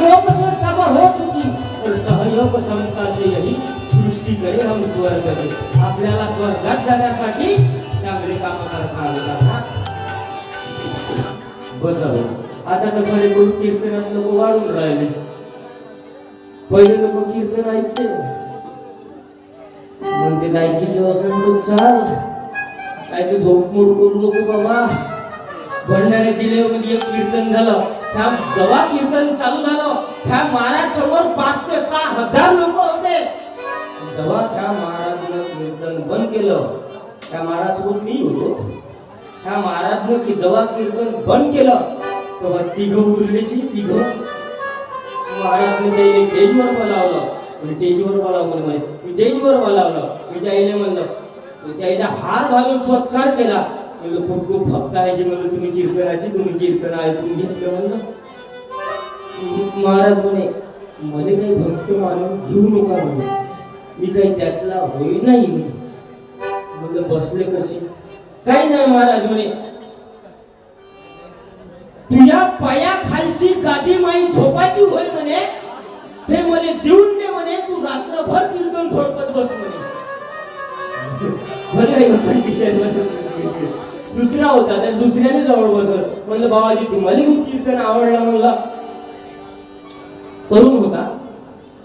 सहयोग से सब हो चुकी और सहयोग क्षमता से यही सृष्टी करे हम स्वर्ग दे. आपल्याला स्वर्गात जाण्यासाठी चांगले काम करता बसावं. आता तर खरे गुरु कीर्तनात लोक वाढून राहिले. पहिले लोक कीर्तन ऐकते म्हणते लायकीचं असेल तर चाल, काय तर झोपमोड करू नको बाबा. भंडारा जिल्ह्यामध्ये एक कीर्तन झालं. त्या जेव्हा कीर्तन चालू झालं त्या महाराज समोर 5 ते 6 हजार लोक होते. जेव्हा त्या महाराजनं कीर्तन बंद केलं, त्या महाराजसोबत मी होतो. त्या महाराजनं की जेव्हा कीर्तन बंद केलं तेव्हा तिघ उरलेची तिघ महाराजने त्याला स्टेजवर बोलावलं. स्टेजवर बोलावलं म्हणे मी स्टेजवर बोलावलं. मी त्याला म्हणलं, त्याला हार घालून सत्कार केला. म्हणलं खूप खूप भक्त आहे जे म्हणलं तुम्ही कीर्तनाची, तुम्ही कीर्तन ऐकून घेतलं. म्हणलं महाराज म्हणे मध्ये काही भक्त मानून घेऊ नका म्हणे, मी काही त्यातला होई नाही म्हणे. म्हणलं बसले कसे? काही नाही महाराज म्हणे तुझ्या पायाखालची गादी माई झोपाची होय म्हणे, ते म्हणे देऊन दे म्हणे, तू रात्रभर कीर्तन थोडपत बस म्हणे. दुसरा होता त्या दुसऱ्याने जवळ बसवलं. म्हणलं बाबाजी तुम्हाला खूप कीर्तन आवडला. म्हणलं तरुण होता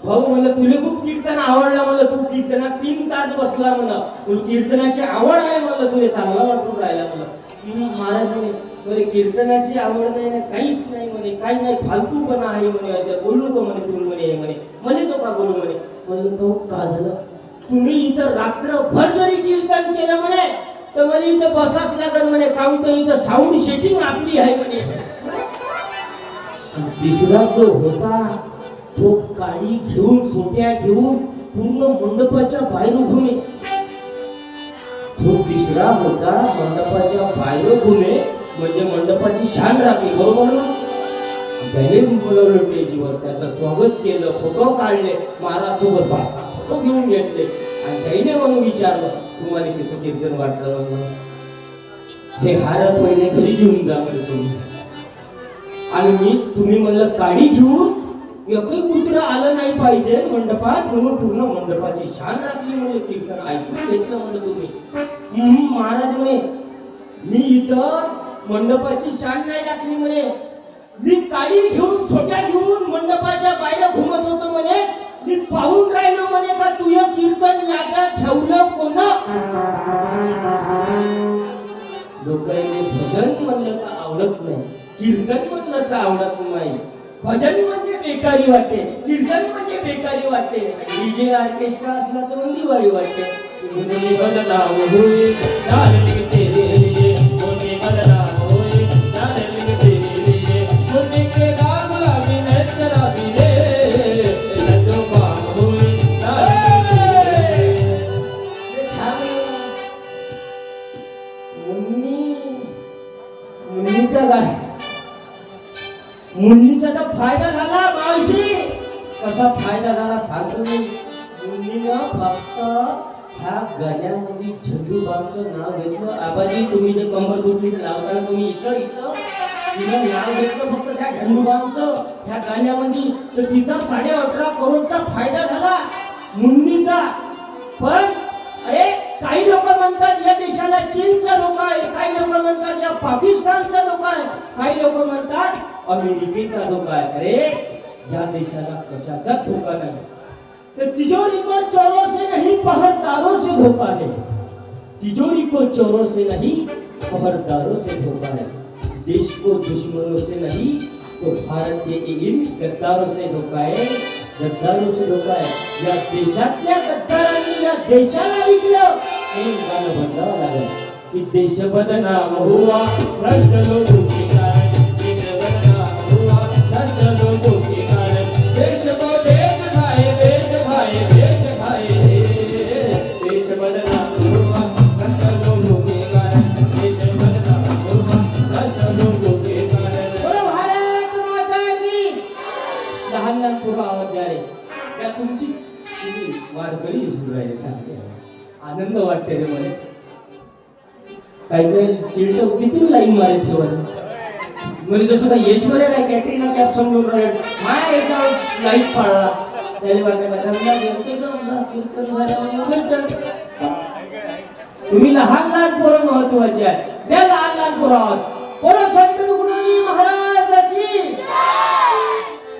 भाऊ. म्हणलं तुला खूप कीर्तन आवडला. म्हणलं तू कीर्तनात 3 तास बसला. म्हणलं कीर्तनाची आवड आहे. म्हणलं तुला चांगला वाटून राहिला. म्हणलं महाराज म्हणे कीर्तनाची आवड नाही ना काहीच नाही म्हणे, काही नाही फालतूपणा आहे म्हणे, असं बोलू नको म्हणे तुम्ही म्हणे मला नका बोलू म्हणे. म्हणलं तो का झालं? तुम्ही इथं रात्रभर जरी कीर्तन केलं म्हणे तर मला इथं बसाच लागल म्हणे, काऊन तर इथं साऊंड सेटिंग आपली आहे म्हणे. तिसरा जो होता तो काडी घेऊन सोट्या घेऊन पूर्ण मंडपाच्या बाहेर घुमे. तो तिसरा होता मंडपाच्या बाहेर घुमे म्हणजे मंडपाची शान राखली. बरोबर ना? त्याने बोलवलं स्टेजवर, त्याचं स्वागत केलं, फोटो काढले, महाराज सोबत फोटो घेऊन घेतले आणि त्याने मग विचारलं तुम्हाला कसं कीर्तन वाटलं. म्हणून हे हार पहिले घरी घेऊन जा म्हणजे तुम्ही. आणि तुम्ही म्हणलं काडी घेऊन एकही कुत्र आलं नाही पाहिजे मंडपात म्हणून पूर्ण मंडपाची शान राखली. म्हणलं कीर्तन ऐकून घेतलं म्हणलं तुम्ही. महाराज म्हणे मी इथं मंडपाची शान नाही राखली म्हणे, मी काडी घेऊन सोट्या घेऊन मंडपाच्या बाहेर घुमत होतो म्हणे. मी पाहून राहिलो म्हणे का तुझं कीर्तन याच्यात ठेवलं कोण? लोकांनी भजन म्हणलं तर आवडत नाही, कीर्तन म्हणलं तर आवडत नाही. भजन म्हणजे बेकारी वाटते, कीर्तन म्हणजे बेकारी वाटते. डीजे ऑर्केस्ट्रा असला तर मग दिवाळी वाटते. मुन्नीचा तर फायदा झाला मावशी. कसा फायदा झाला सांगतो मी. मुन्नीनं फक्त ह्या गाण्यामध्ये झंडूबामचं नाव घेतलं. आबाजी तुम्ही जे कंबर दुखली तर लावताना तुम्ही इथं तिनं नाव घेतलं फक्त त्या झंडूबामचं ह्या गाण्यामध्ये, तर तिचा 18.5 करोडचा फायदा झाला मुन्नीचा. पण अरे काही लोक म्हणतात या देशाला चीनचा धोका आहे, काही लोक म्हणतात या पाकिस्तानचा धोका आहे, काही लोक म्हणतात अमेरिकेचा धोका आहे. अरे या देशाला कशाचा धोका नाही, तो तिजोरी को चोरों से नहीं पहरेदारों से धोखा है. तिजोरी को चोरों से नहीं पहरेदारों से धोखा है. देश को दुश्मनों से नहीं तो भारत के इन गद्दारों से धोखा है, गद्दारों से धोखा है. या देशातल्या गद्दारांनी या देशाला विकलं. हे गाणं बदलावं लागेल की देश बदनाम हुआ भ्रष्ट लोगों के कारण, देश बदनाम हुआ भ्रष्ट लोगों के कारण. देश को देश खाए देश खाए देश खाए, देश बदनाम हुआ भ्रष्ट लोगों के कारण, देश बदनाम हुआ भ्रष्ट लोगों के कारण. बोलो भारत माता की. लहान लहान पुरा आवाज द्या रे. त्या तुम्ही वारकरी दिसून राहिले चांगले, आनंद वाटते रे मला. काही काही चिलट तिथून लाईन मारे ठेवायला म्हणजे जसं काय ऐश्वर्या काय कॅटरीना कॅप समजून राहील माया याच्यावर लाईट पाडला त्याला वाटलं का चांगला कीर्तन झाल्यावर भेटल. तुम्ही लहान लहान पोरं महत्वाचे आहे. त्या लहान लहान पोरं संत तुकडोजी महाराज की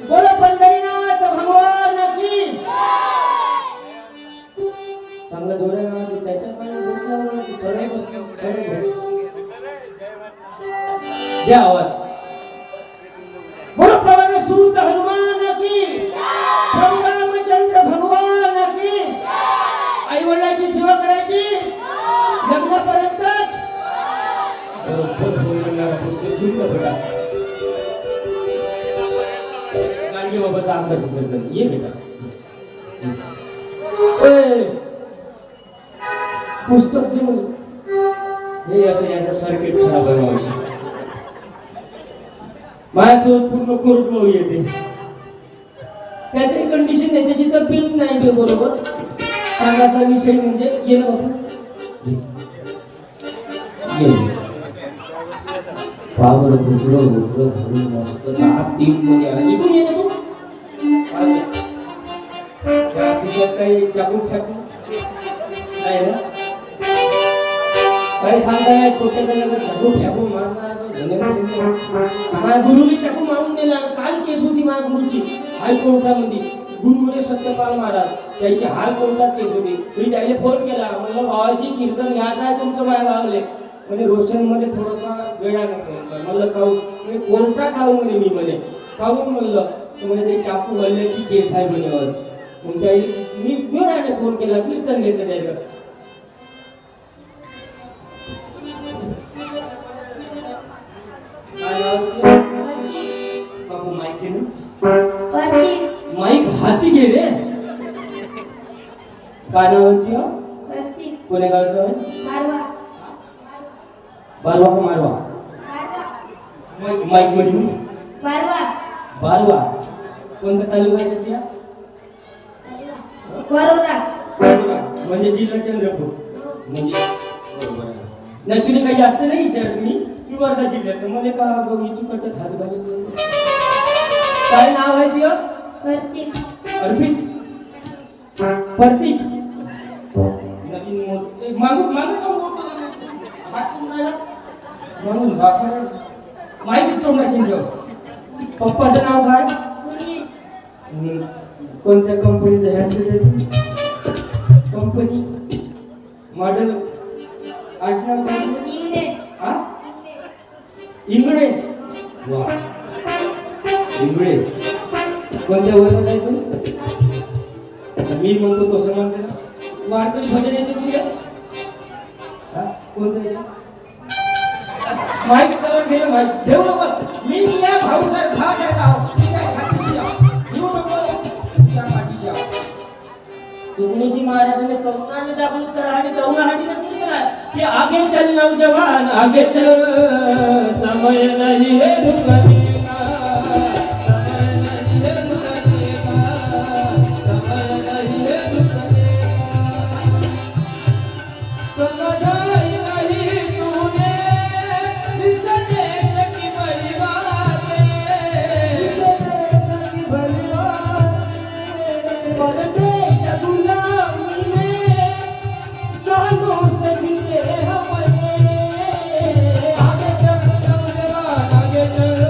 बोलो पंढरीनाथ भगवान की. चांगला जोरे ना त्याच्याकडे सरळ बस सरळ बस द्या आवाज. बोलो पवन सूत हनुमान की प्रभू रामचंद्र भगवान की. आई वडिलांची सेवा करायची लग्नापर्यंतच. बरोबर बोलणारा पुस्तक घेऊन बेटा गाडगे बाबाचा अभ्यास करतात. ये बेटा पुस्तक घेऊन हे असं याचं सर्किट खराब बनवायचं. माझ्यासोबत पूर्ण कोर्टभाऊ येते त्याची कंडिशन नाही त्याची तब्येत नाही ते बरोबर. सांगायचा विषय म्हणजे ये ना बाबा पावर धुकलं धुकलं घालून मस्त ताप टीम मध्ये इकडून ये ना तू. तिच्यात काही चाकून फेकून नाही ना काही सांगता नाही. पोट्याचा चाकू फेकून मारणार माझ्या गुरुने चाकू मारून नेला. काल केस होती माझ्या गुरुची हायकोर्टामध्ये. गुरुमुळे सत्यपाल महाराज त्याची हायकोर्टात केस होती. मी त्याला फोन केला म्हणलं भावाची कीर्तन घ्यायचं आहे तुमचं माझ्या गावले म्हणजे रोशन मध्ये थोडासा वेळा म्हणलं काहून मी कोर्टात आहो म्हणे. मी म्हणे काहून म्हणलं म्हणजे ते चाकू हल्ल्याची केस आहे म्हणे आज. मग त्याला मी वेळाने फोन केला कीर्तन घेतलं त्याला. बापू माईक घे ना. माईक हाती घे रे. काय नाव होती कोण्या गावचं आहे. बारवा का मारवा. माईक मध्ये बारवा कोणता तालुका आहे त्याच्या. म्हणजे जिल्हा चंद्रपूर म्हणजे बरोबर नाही. तुम्ही काही जास्त नाही विचार तुम्ही मी वर्धा जिल्ह्याचं मध्ये का गवळीची कटक हात घालायचं. काय नाव आहे ती अर्पित प्रतीक. मागून मागून का मोठं हात कुणाला म्हणून वापर माहिती तोंडाशींचं. पप्पाचं नाव काय. कोणत्या कंपनीचं हॅन्डसेट कंपनी मॉडेल आठवण काय हा इंगळे. वा इंगळे कोणत्या वर्गात आहे तू. मी म्हणतो तसं म्हणते ना वारकरी भजन येते तुझ्या कोणतं माहित करून गेलं माहित ठेवू नको. मी या भाऊसारखा भावासारखा आहो. मी काय छातीशी आहो येऊ नको तुझ्या पाठीशी आहो. तुकडोजी महाराजांनी तरुणाने जागृत करा आणि तरुणासाठी नक्की करा की आगे चल नौजवान आगे चल समय नहीं है रुकने का समय नहीं है रुकने का समय नहीं है रुकने का. समझाई नहीं तूने इस देश की बड़ी बात है. इस देश की बड़ी बात है. परदेश गुलामी में सालों से बीते हमारे. आगे चल नौजवान आगे चल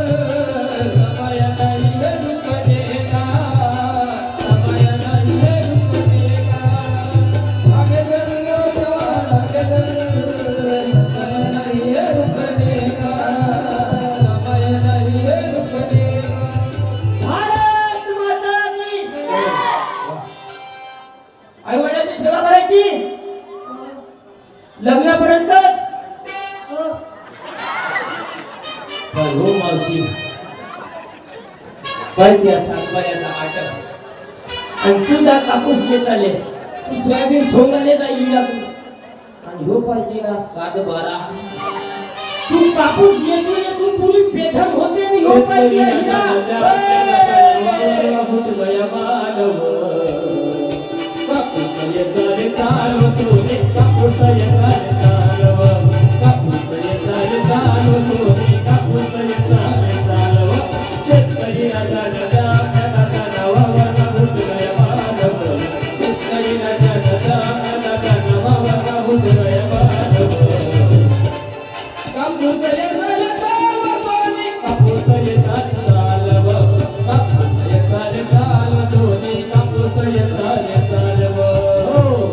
समय नहीं है रुकने का समय नहीं है रुकने का. आगे चल नौजवान आगे चल समय नहीं है रुकने का समय नहीं है रुकने का. भारत माता की आई वडिलांची सेवा करायची लग्नापर्यंतच. हो मावशी पण त्या सातबाऱ्याचा आटक आणि तुझा कापूस घे चाले तू सोयाबीन सोंगाले जाईल आणि हो पाहिजे का 7-12. तू कापूस येतो पुरी बेधम होते आणि हो पाहिजे कापूस येचाले चालव सोने कापूस येचाले चालव कापूस येचाले चालव सोने कापूस येचाले कापूस येताल चाल सोनी कापूस येताल चालव कापूस येताल चाल सोनी कापूस येताल चालव हो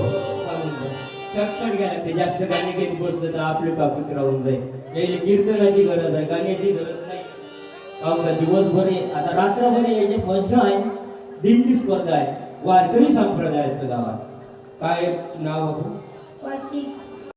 चटपट घ्या ते जास्त गाणे घेत बसलं तर आपले टॉपिक राहून जाईल यायला कीर्तनाची गरज आहे गाण्याची गरज नाही काम का दिवसभर आता रात्रभर याचे फर्स्ट आहे दिंडी स्पर्धा आहे वारकरी संप्रदायाचं गावात काय नाव आपण